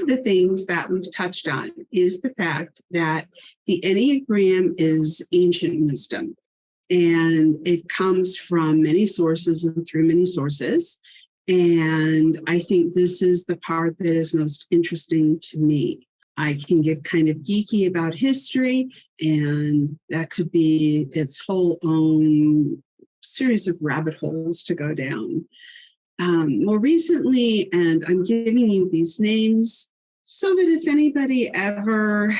of the things that we've touched on is the fact that the Enneagram is ancient wisdom, and it comes from many sources and through many sources. And I think this is the part that is most interesting to me. I can get kind of geeky about history, and that could be its whole own series of rabbit holes to go down. More recently, and I'm giving you these names so that if anybody ever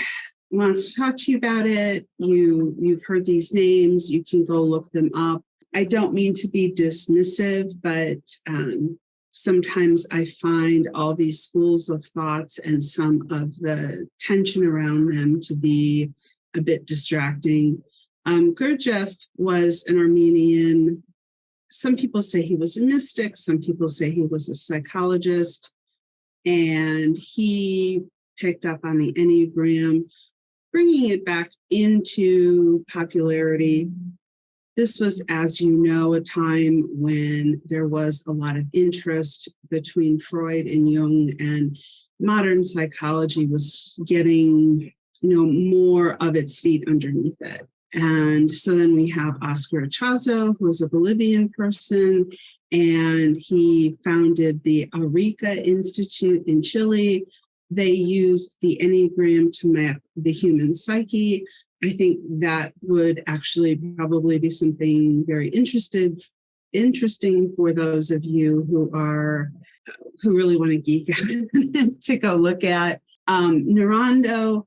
wants to talk to you about it, you've heard these names, you can go look them up. I don't mean to be dismissive, but sometimes I find all these schools of thoughts and some of the tension around them to be a bit distracting. Gurdjieff was an Armenian. Some people say he was a mystic. Some people say he was a psychologist. And he picked up on the Enneagram, bringing it back into popularity. This was, as you know, a time when there was a lot of interest between Freud and Jung, and modern psychology was getting, more of its feet underneath it. And so then we have Oscar Ichazo, who is a Bolivian person, and he founded the Arica Institute in Chile. They used the Enneagram to map the human psyche. I think that would actually probably be something very interesting for those of you who really want to geek out to go look at. Naranjo,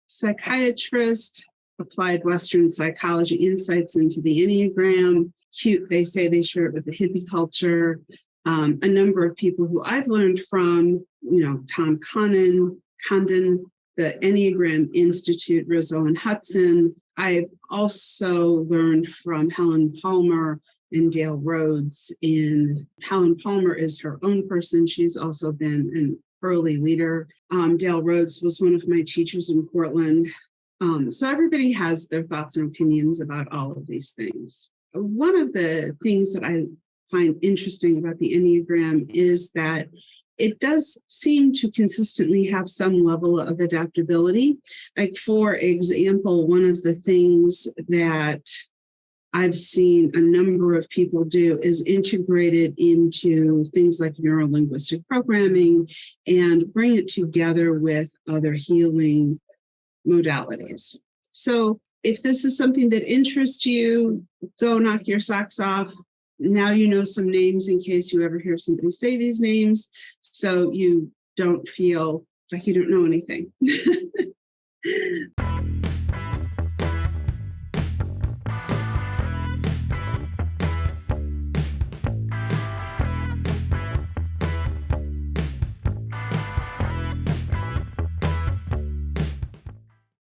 psychiatrist, applied Western psychology insights into the Enneagram. Cute, they say they share it with the hippie culture. A number of people who I've learned from, Tom Condon, the Enneagram Institute, Rizzo and Hudson. I've also learned from Helen Palmer and Dale Rhodes. Helen Palmer is her own person. She's also been an early leader. Dale Rhodes was one of my teachers in Portland. So everybody has their thoughts and opinions about all of these things. One of the things that I find interesting about the Enneagram is that it does seem to consistently have some level of adaptability. Like, for example, one of the things that I've seen a number of people do is integrate it into things like neuro-linguistic programming and bring it together with other healing modalities. So if this is something that interests you, go knock your socks off. Now you know some names in case you ever hear somebody say these names, so you don't feel like you don't know anything.